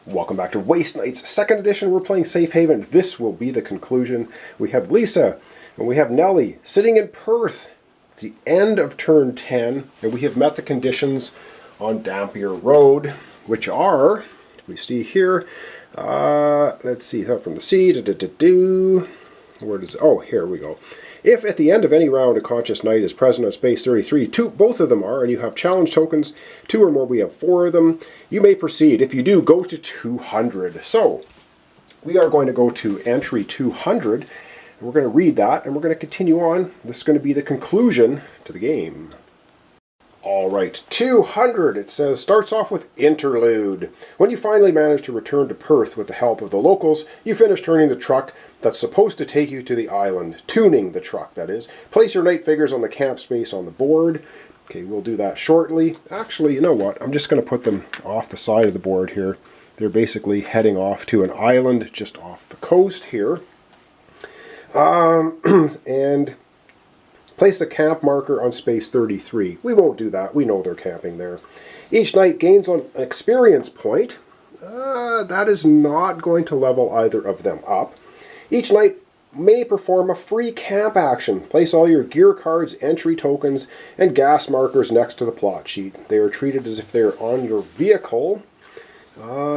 Welcome back to Waste Nights, second edition. We're playing Safe Haven. This will be the conclusion. We have Lisa and we have Nelly sitting in Perth. It's the end of turn 10, and we have met the conditions on Dampier Road, which are, we see here, let's see, from the sea, where does, oh, here we go. If at the end of any round a conscious knight is present on space 33, both of them are, and you have challenge tokens, 2 or more, we have 4 of them, you may proceed. If you do, go to 200. So, we are going to go to entry 200, and we're going to read that, and we're going to continue on. This is going to be the conclusion to the game. Alright, 200, it says, starts off with Interlude. When you finally manage to return to Perth with the help of the locals, you finish turning the truck that's supposed to take you to the island. Tuning the truck, that is. Place your knight figures on the camp space on the board. Okay, we'll do that shortly. Actually, you know what? I'm just going to put them off the side of the board here. They're basically heading off to an island just off the coast here. And place the camp marker on space 33. We won't do that. We know they're camping there. Each knight gains an experience point. That is not going to level either of them up. Each knight may perform a free camp action. Place all your gear cards, entry tokens, and gas markers next to the plot sheet. They are treated as if they are on your vehicle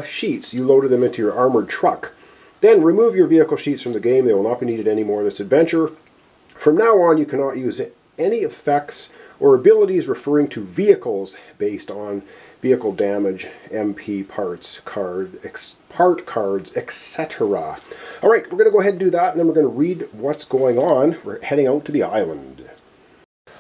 sheets. You loaded them into your armored truck. Then remove your vehicle sheets from the game. They will not be needed anymore this adventure. From now on, you cannot use any effects or abilities referring to vehicles based on vehicle damage, MP parts, part cards, etc. Alright, we're going to go ahead and do that, and then we're going to read what's going on. We're heading out to the island.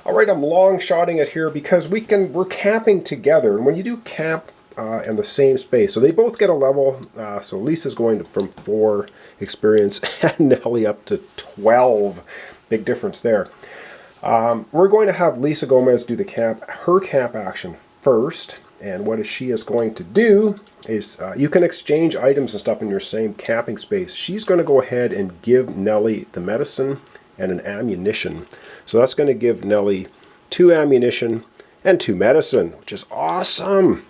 Alright, I'm long-shotting it here because we're camping together, and when you do camp in the same space, so they both get a level, so Lisa's going from 4 experience and Nelly up to 12. Big difference there. We're going to have Lisa Gomez do her camp action first. And what she is going to do is, you can exchange items and stuff in your same camping space. She's going to go ahead and give Nelly the medicine and an ammunition. So that's going to give Nelly 2 ammunition and 2 medicine, which is awesome.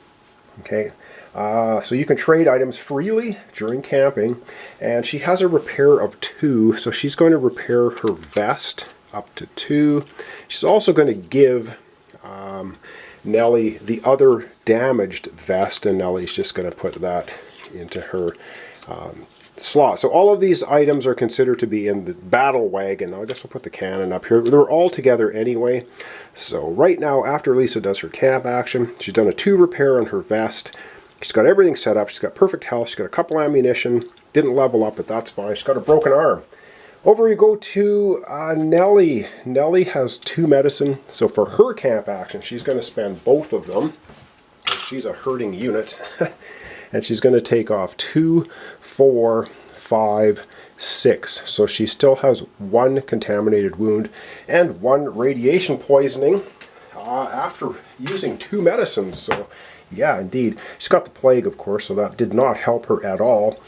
Okay, so you can trade items freely during camping. And she has a repair of 2, so she's going to repair her vest up to 2. She's also going to give Nelly the other damaged vest, and Nelly's just going to put that into her slot. So all of these items are considered to be in the battle wagon. I guess I'll put the cannon up here. They're all together anyway. So right now, after Lisa does her camp action, she's done a 2 repair on her vest. She's got everything set up. She's got perfect health. She's got a couple ammunition. Didn't level up, but that's fine. She's got a broken arm. Over you go to Nelly. Nelly has 2 medicine, so for her camp action, she's going to spend both of them. She's a hurting unit. And she's going to take off 2, 4, 5, 6. So she still has 1 contaminated wound and 1 radiation poisoning after using 2 medicines. So yeah, indeed. She's got the plague, of course, so that did not help her at all.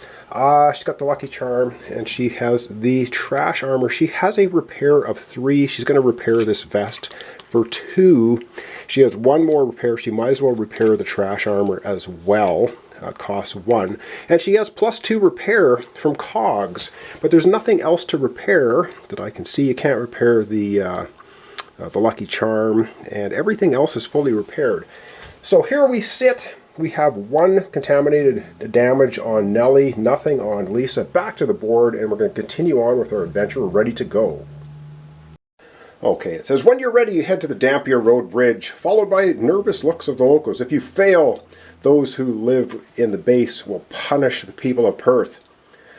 She's got the lucky charm, and she has the trash armor. She has a repair of 3. She's going to repair this vest for 2. She has 1 more repair. She might as well repair the trash armor as well. Costs 1. And she has +2 repair from cogs. But there's nothing else to repair that I can see. You can't repair the lucky charm, and everything else is fully repaired. So here we sit. We have 1 contaminated damage on Nelly, nothing on Lisa. Back to the board, and we're going to continue on with our adventure. We're ready to go. Okay, it says, when you're ready, you head to the Dampier Road Bridge, followed by nervous looks of the locals. If you fail, those who live in the base will punish the people of Perth.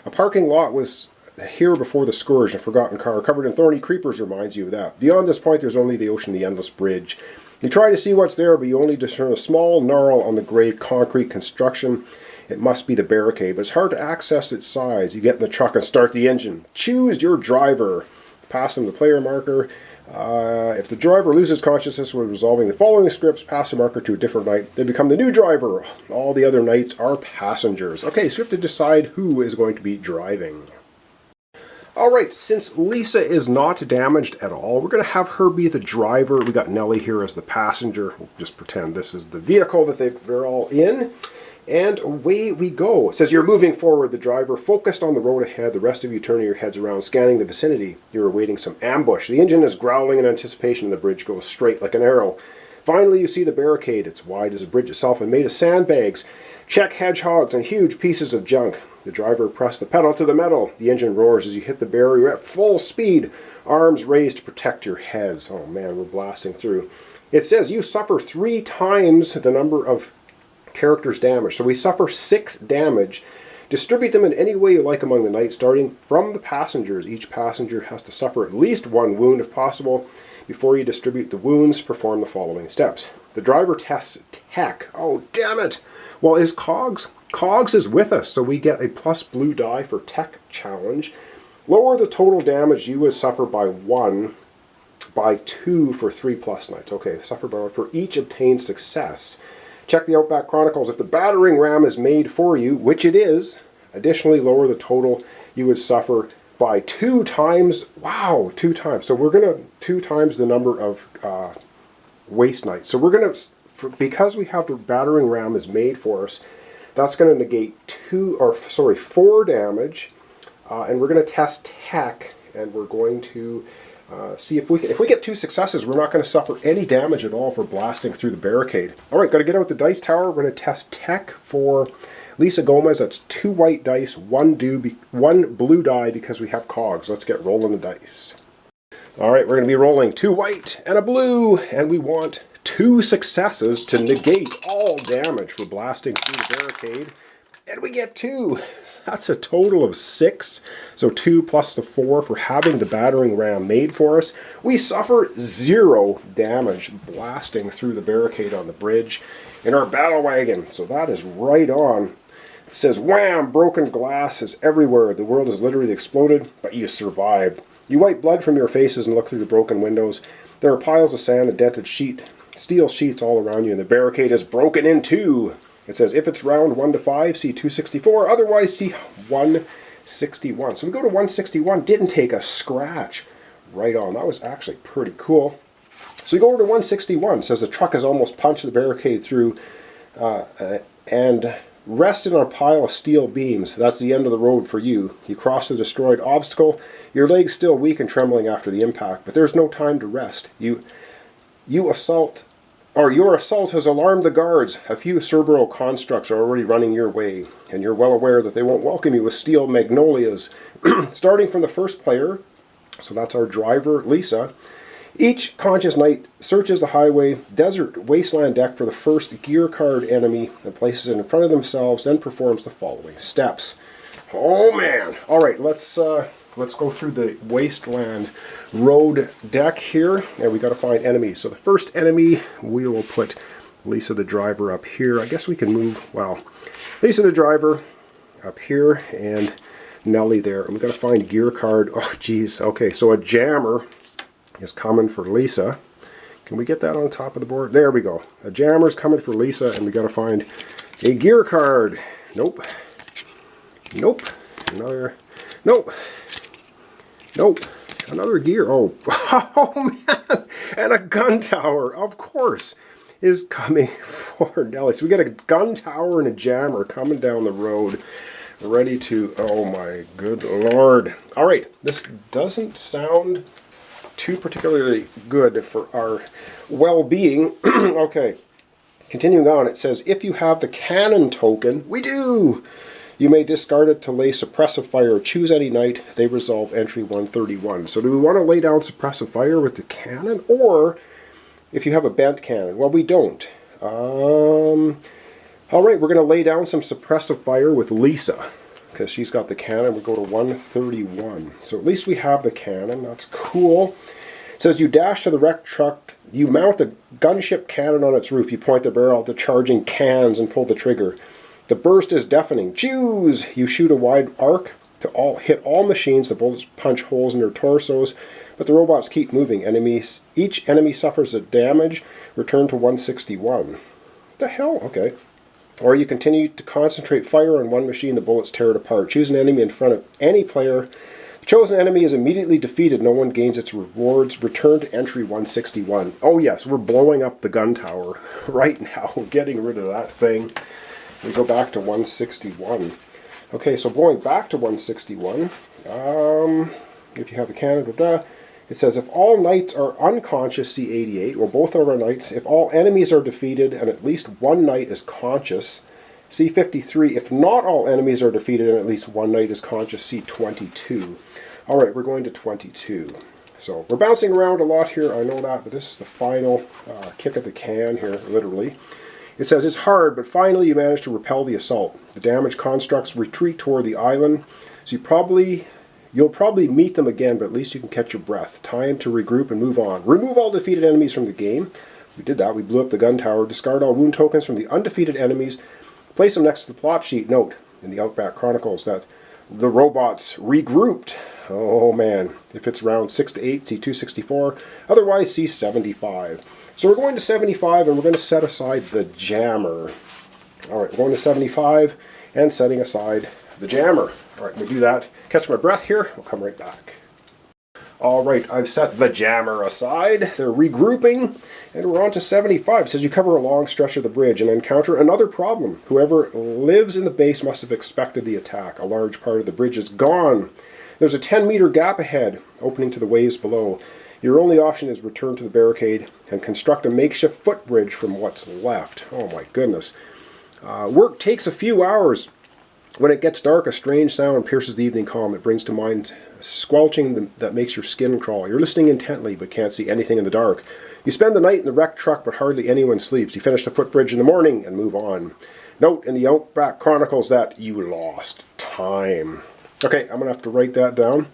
A parking lot was here before the Scourge, a forgotten car covered in thorny creepers reminds you of that. Beyond this point, there's only the ocean, the endless bridge. You try to see what's there, but you only discern a small gnarl on the grey concrete construction. It must be the barricade, but it's hard to access its size. You get in the truck and start the engine. Choose your driver. Pass them the player marker. If the driver loses consciousness when resolving the following scripts, pass the marker to a different knight. They become the new driver. All the other knights are passengers. Okay, so we have to decide who is going to be driving. Alright, since Lisa is not damaged at all, we're going to have her be the driver. We got Nelly here as the passenger. We'll just pretend this is the vehicle that they're all in. And away we go. It says you're moving forward, the driver focused on the road ahead, the rest of you turning your heads around, scanning the vicinity. You're awaiting some ambush. The engine is growling in anticipation and the bridge goes straight like an arrow. Finally you see the barricade. It's wide as the bridge itself and made of sandbags, check hedgehogs, and huge pieces of junk. The driver pressed the pedal to the metal. The engine roars as you hit the barrier at full speed, arms raised to protect your heads. Oh man, we're blasting through. It says you suffer 3 times the number of characters damaged. So we suffer 6 damage. Distribute them in any way you like among the knights, starting from the passengers. Each passenger has to suffer at least 1 wound if possible. Before you distribute the wounds, perform the following steps. The driver tests tech. Oh, damn it! Well, is Cogs? Cogs is with us, so we get a plus blue die for tech challenge. Lower the total damage you would suffer by 1, by 2 for 3 plus knights. Okay, suffer by 1 for each obtained success. Check the Outback Chronicles. If the battering ram is made for you, which it is, additionally lower the total you would suffer by 2 times. Wow, 2 times. So we're going to 2 times the number of waste knights. So we're going to, because we have the battering ram is made for us, that's going to negate 4 damage. And we're going to test tech, and we're going to see if we can. If we get 2 successes, we're not going to suffer any damage at all for blasting through the barricade. All right, got to get out the dice tower. We're going to test tech for Lisa Gomez. That's 2 white dice, 1 blue die because we have cogs. Let's get rolling the dice. All right, we're going to be rolling 2 white and a blue, and we want 2 successes to negate all damage for blasting through the barricade. And we get 2. That's a total of 6. So 2 plus the 4 for having the battering ram made for us. We suffer 0 damage blasting through the barricade on the bridge in our battle wagon. So that is right on. It says, wham, broken glass is everywhere. The world has literally exploded, but you survived. You wipe blood from your faces and look through the broken windows. There are piles of sand and dented steel sheets all around you, and the barricade is broken in 2. It says, if it's round 1 to 5, see 264, otherwise see 161. So we go to 161, didn't take a scratch. Right on, that was actually pretty cool. So we go over to 161, it says the truck has almost punched the barricade through and rested on a pile of steel beams. That's the end of the road for you. You cross the destroyed obstacle, your legs still weak and trembling after the impact, but there's no time to rest. Your assault has alarmed the guards. A few Cerberus constructs are already running your way, and you're well aware that they won't welcome you with steel magnolias. Starting from the first player, so that's our driver, Lisa, each conscious knight searches the highway, desert, wasteland deck for the first gear card enemy and places it in front of themselves, then performs the following steps. Oh man! Alright, let's go through the wasteland road deck here, and we got to find enemies. So the first enemy, we will put Lisa the driver up here. I guess we can move, well, Lisa the driver up here and Nelly there. And we got to find gear card. Oh geez, okay, so a jammer is coming for Lisa. Can we get that on top of the board? There we go. A jammer's coming for Lisa, and we got to find a gear card. Nope. Nope. Another. Nope. Nope. Another gear. Oh. Oh man. And a gun tower, of course, is coming for Nelly. So we got a gun tower and a jammer coming down the road, ready to, oh my good lord. All right, this doesn't sound too particularly good for our well-being. Okay, continuing on, it says, if you have the cannon token, we do! You may discard it to lay suppressive fire. Choose any knight. They resolve entry 131. So do we want to lay down suppressive fire with the cannon? Or if you have a bent cannon? Well, we don't. Alright, we're going to lay down some suppressive fire with Lisa, because she's got the cannon. We go to 131. So at least we have the cannon. That's cool. It says you dash to the wrecked truck. You mount the gunship cannon on its roof. You point the barrel at the charging cans and pull the trigger. The burst is deafening. Choose! You shoot a wide arc to hit all machines. The bullets punch holes in their torsos, but the robots keep moving. Each enemy suffers a damage. Return to 161. What the hell? Okay. Or you continue to concentrate fire on one machine. The bullets tear it apart. Choose an enemy in front of any player. The chosen enemy is immediately defeated. No one gains its rewards. Return to entry 161. Oh yes, we're blowing up the gun tower right now. We're getting rid of that thing. we go back to 161. Okay, so going back to 161, if you have a Canada, it says if all knights are unconscious, C88, well both of our knights, if all enemies are defeated and at least one knight is conscious, C53, if not all enemies are defeated and at least one knight is conscious, C22. Alright, we're going to 22. So we're bouncing around a lot here, I know that, but this is the final kick of the can here, literally. It says, it's hard, but finally you manage to repel the assault. The damaged constructs retreat toward the island, so you'll probably meet them again, but at least you can catch your breath. Time to regroup and move on. Remove all defeated enemies from the game. We did that. We blew up the gun tower. Discard all wound tokens from the undefeated enemies. Place them next to the plot sheet. Note in the Outback Chronicles that the robots regrouped. Oh man. If it's round 6 to 8, C264. Otherwise, C75. So we're going to 75 and we're going to set aside the jammer. Alright, we're going to 75 and setting aside the jammer. Alright, we do that. Catch my breath here. We'll come right back. Alright, I've set the jammer aside. They're regrouping. And we're on to 75. It says you cover a long stretch of the bridge and encounter another problem. Whoever lives in the base must have expected the attack. A large part of the bridge is gone. There's a 10-meter gap ahead, opening to the waves below. Your only option is return to the barricade and construct a makeshift footbridge from what's left. Oh my goodness. Work takes a few hours. When it gets dark, a strange sound pierces the evening calm. It brings to mind squelching that makes your skin crawl. You're listening intently but can't see anything in the dark. You spend the night in the wrecked truck but hardly anyone sleeps. You finish the footbridge in the morning and move on. Note in the Outback Chronicles that you lost time. Okay, I'm going to have to write that down.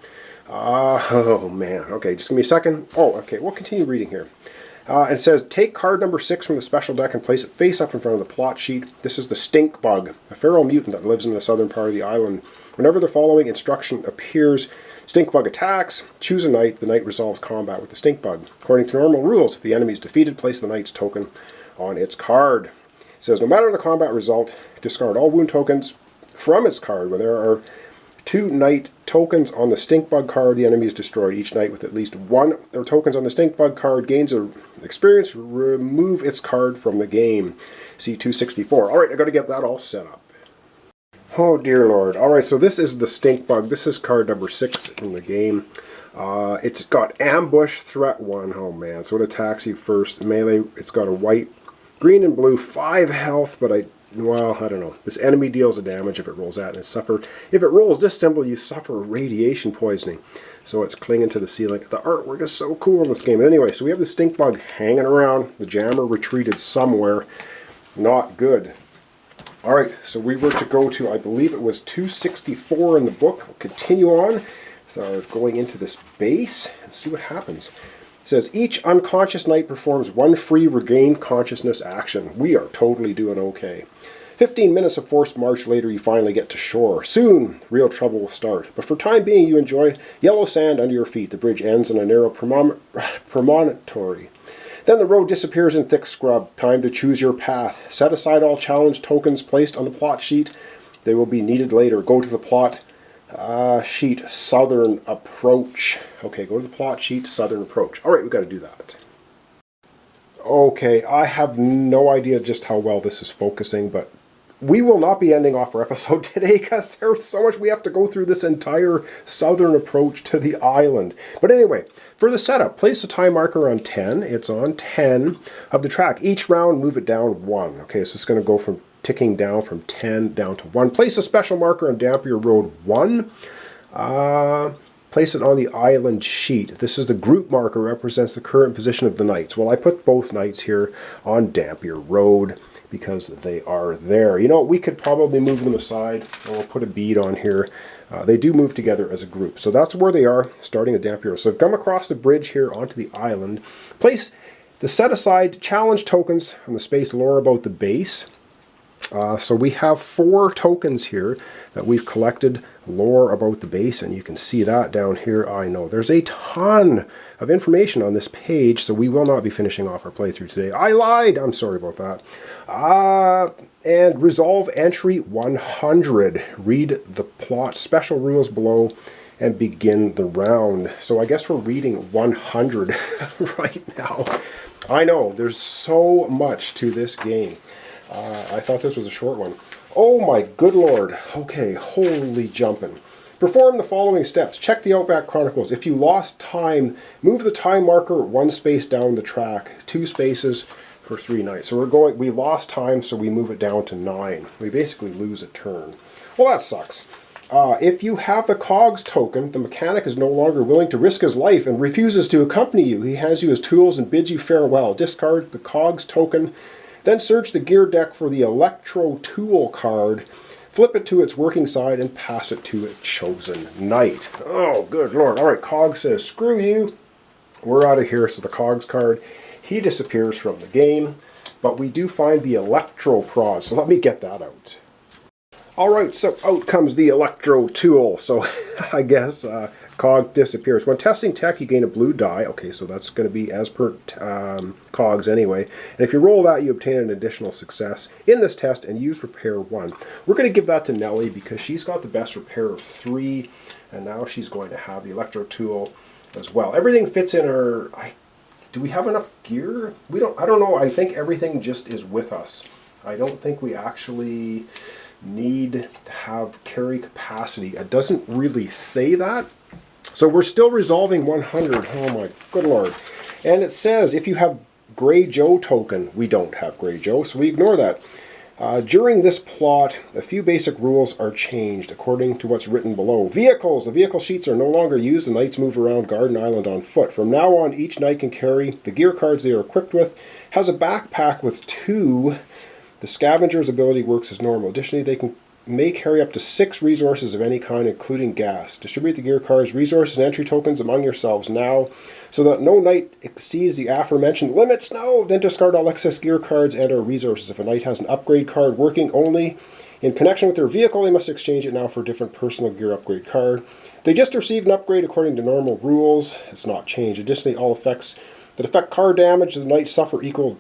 Oh man, okay, just give me a second. Oh, okay, we'll continue reading here. It says, take card number 6 from the special deck and place it face up in front of the plot sheet. This is the Stinkbug, a feral mutant that lives in the southern part of the island. Whenever the following instruction appears, Stinkbug attacks, choose a knight, the knight resolves combat with the Stinkbug. According to normal rules, if the enemy is defeated, place the knight's token on its card. It says, no matter the combat result, discard all wound tokens from its card. When there are 2 knight tokens on the Stinkbug card, the enemy is destroyed. Each knight with at least 1 or tokens on the Stinkbug card gains an experience. Remove its card from the game. C264. Alright, I got to get that all set up. Oh dear lord. Alright, so this is the Stinkbug. This is card number 6 in the game. It's got ambush threat 1. Oh man, so it attacks you first. Melee, it's got a white, green, and blue, 5 health, but well, I don't know. This enemy deals a damage if it rolls out and suffer. If it rolls this symbol, you suffer radiation poisoning. So it's clinging to the ceiling. The artwork is so cool in this game. Anyway, so we have the Stinkbug hanging around. The jammer retreated somewhere. Not good. Alright, so we were to go to, I believe it was 264 in the book. We'll continue on. So going into this base and see what happens. It says, each unconscious knight performs 1 free regained consciousness action. We are totally doing okay. 15 minutes of forced march later, you finally get to shore. Soon, real trouble will start. But for time being, you enjoy yellow sand under your feet. The bridge ends in a narrow promontory. Then the road disappears in thick scrub. Time to choose your path. Set aside all challenge tokens placed on the plot sheet. They will be needed later. Go to the plot sheet, southern approach. Okay, go to the plot sheet, southern approach. Alright, we've got to do that. Okay, I have no idea just how well this is focusing, but we will not be ending off our episode today because there's so much we have to go through this entire southern approach to the island. But anyway, for the setup, place a time marker on 10. It's on 10 of the track. Each round, move it down 1. Okay, so it's going to go from ticking down from 10 down to 1. Place a special marker on Dampier Road 1. Place it on the island sheet. This is the group marker, represents the current position of the knights. Well, I put both knights here on Dampier Road because they are there. You know, we could probably move them aside, and we'll put a bead on here. They do move together as a group. So that's where they are, starting at Dampier Road. So come across the bridge here onto the island. Place the set aside challenge tokens on the space lore about the base. So we have 4 tokens here that we've collected lore about the base, and you can see that down here. I know there's a ton of information on this page, so we will not be finishing off our playthrough today. I lied! I'm sorry about that. And resolve entry 100. Read the plot special rules below and begin the round. So I guess we're reading 100 right now. I know, there's so much to this game. I thought this was a short one. Oh my good lord. Okay, holy jumping. Perform the following steps. Check the Outback Chronicles. If you lost time, move the time marker 1 space down the track, 2 spaces for 3 nights. So we lost time, so we move it down to 9. We basically lose a turn. Well, that sucks. If you have the cogs token, the mechanic is no longer willing to risk his life and refuses to accompany you. He hands you his tools and bids you farewell. Discard the cogs token, then search the gear deck for the Electro Tool card, flip it to its working side, and pass it to a chosen knight. Oh, good lord. Alright, Cogs says, screw you. We're out of here. So the Cogs card, he disappears from the game, but we do find the Electro Prod, so let me get that out. Alright, so out comes the Electro Tool. So I guess Cog disappears. When testing tech, you gain a blue die. Okay, so that's going to be as per Cogs anyway. And if you roll that, you obtain an additional success in this test and use repair 1. We're going to give that to Nelly because she's got the best repair of 3, and now she's going to have the Electro Tool as well. Everything fits in her. Do we have enough gear? I don't know. I think everything just is with us. I don't think we actually need to have carry capacity. It doesn't really say that. So we're still resolving 100. Oh my good lord. And it says if you have Grey Joe token, we don't have Grey Joe, so we ignore that. During this plot, a few basic rules are changed according to what's written below. Vehicles. The vehicle sheets are no longer used. The knights move around Garden Island on foot. From now on, each knight can carry the gear cards they are equipped with, has a backpack with 2. The scavenger's ability works as normal. Additionally, they may carry up to 6 resources of any kind, including gas. Distribute the gear cards, resources, and entry tokens among yourselves now, so that no knight exceeds the aforementioned limits. No! Then discard all excess gear cards and or resources. If a knight has an upgrade card working only in connection with their vehicle, they must exchange it now for a different personal gear upgrade card. They just received an upgrade according to normal rules. It's not changed. Additionally, all effects that affect card damage, the knights suffer equal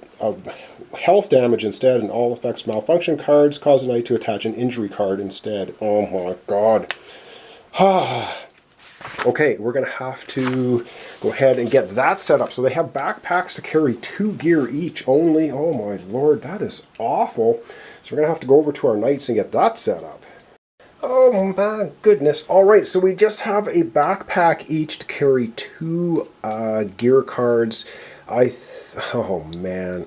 health damage instead, and all effects malfunction cards cause the knight to attach an injury card instead. Oh my god. Okay, we're going to have to go ahead and get that set up. So they have backpacks to carry 2 gear each only. Oh my lord, that is awful. So we're going to have to go over to our knights and get that set up. Oh my goodness. Alright, so we just have a backpack each to carry 2 gear cards. Oh man,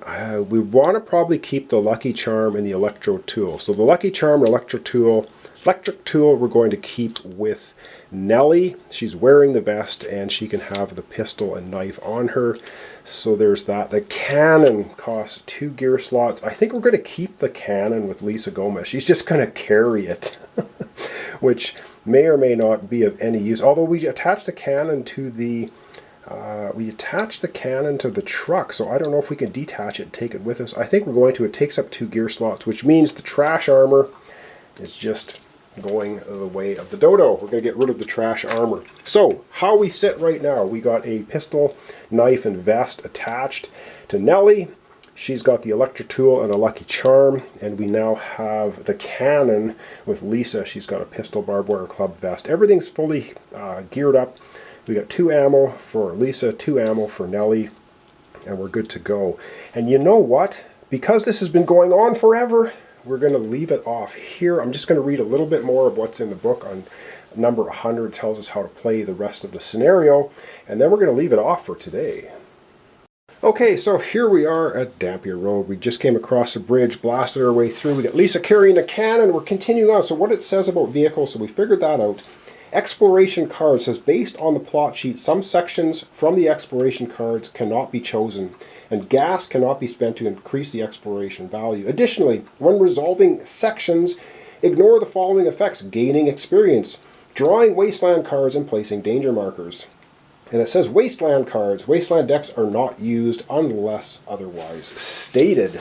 we want to probably keep the Lucky Charm and the Electro Tool. So the Lucky Charm and Electric Tool we're going to keep with Nelly. She's wearing the vest and she can have the pistol and knife on her. So there's that. The cannon costs 2 gear slots. I think we're going to keep the cannon with Lisa Gomez. She's just going to carry it, which may or may not be of any use. Although we attach the cannon to the truck, so I don't know if we can detach it and take it with us. I think we're going to. It takes up 2 gear slots, which means the trash armor is just going the way of the dodo. We're going to get rid of the trash armor. So, how we sit right now, we got a pistol, knife, and vest attached to Nelly. She's got the Electro Tool and a Lucky Charm, and we now have the cannon with Lisa. She's got a pistol, barbed wire, club, vest. Everything's fully geared up. We got 2 ammo for Lisa, 2 ammo for Nelly, and we're good to go. And you know what? Because this has been going on forever, we're going to leave it off here. I'm just going to read a little bit more of what's in the book on number 100. It tells us how to play the rest of the scenario, and then we're going to leave it off for today. Okay, so here we are at Dampier Road. We just came across the bridge, blasted our way through. We got Lisa carrying a cannon. We're continuing on. So what it says about vehicles, so we figured that out. Exploration cards says, based on the plot sheet, some sections from the exploration cards cannot be chosen, and gas cannot be spent to increase the exploration value. Additionally, when resolving sections, ignore the following effects: gaining experience, drawing wasteland cards, and placing danger markers. And it says wasteland cards. Wasteland decks are not used unless otherwise stated.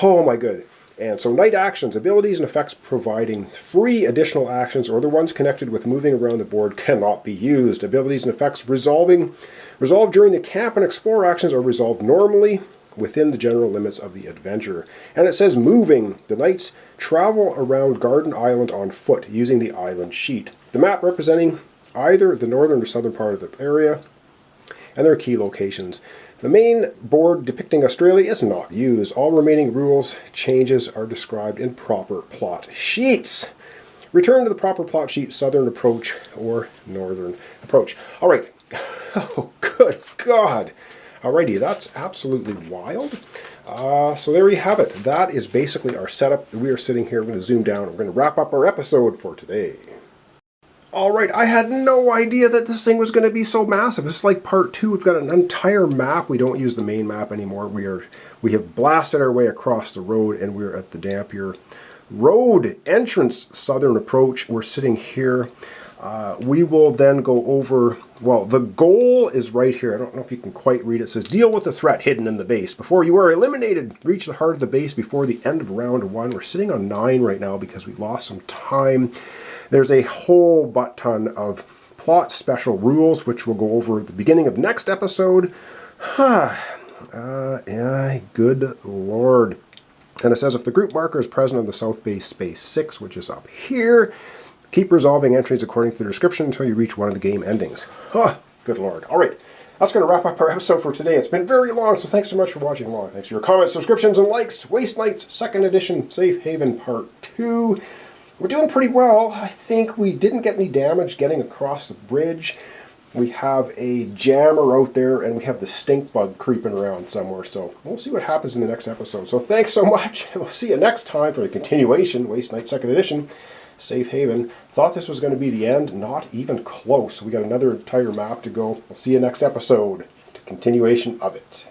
Oh my good. And so night actions, abilities and effects providing free additional actions or the ones connected with moving around the board cannot be used. Abilities and effects resolved during the camp and explore actions are resolved normally within the general limits of the adventure. And it says moving. The knights travel around Garden Island on foot using the island sheet. The map representing either the northern or southern part of the area. and their key locations. The main board depicting Australia is not used. All remaining rules changes are described in proper plot sheets. Return to the proper plot sheet, southern approach or northern approach. All right. Oh, good God. Alrighty, that's absolutely wild. So there you have it. That is basically our setup. We are sitting here. We're going to zoom down. We're going to wrap up our episode for today. Alright, I had no idea that this thing was going to be so massive. This is like part 2. We've got an entire map. We don't use the main map anymore. We have blasted our way across the road, and we're at the Dampier Road entrance, southern approach. We're sitting here. We will then go over, well, the goal is right here. I don't know if you can quite read it. It says, deal with the threat hidden in the base. Before you are eliminated, reach the heart of the base before the end of round 1. We're sitting on 9 right now because we lost some time. There's a whole butt ton of plot special rules, which we'll go over at the beginning of next episode. Good Lord. And it says, if the group marker is present on the south base space 6, which is up here, keep resolving entries according to the description until you reach one of the game endings. Good Lord. All right. That's going to wrap up our episode for today. It's been very long, so thanks so much for watching along. Thanks for your comments, subscriptions, and likes. Waste Nights, 2nd edition, Safe Haven Part 2. We're doing pretty well. I think we didn't get any damage getting across the bridge. We have a jammer out there, and we have the Stinkbug creeping around somewhere. So we'll see what happens in the next episode. So thanks so much, and we'll see you next time for the continuation, Waste Night 2nd edition, Safe Haven. Thought this was going to be the end. Not even close. We got another entire map to go. We'll see you next episode. Continuation of it.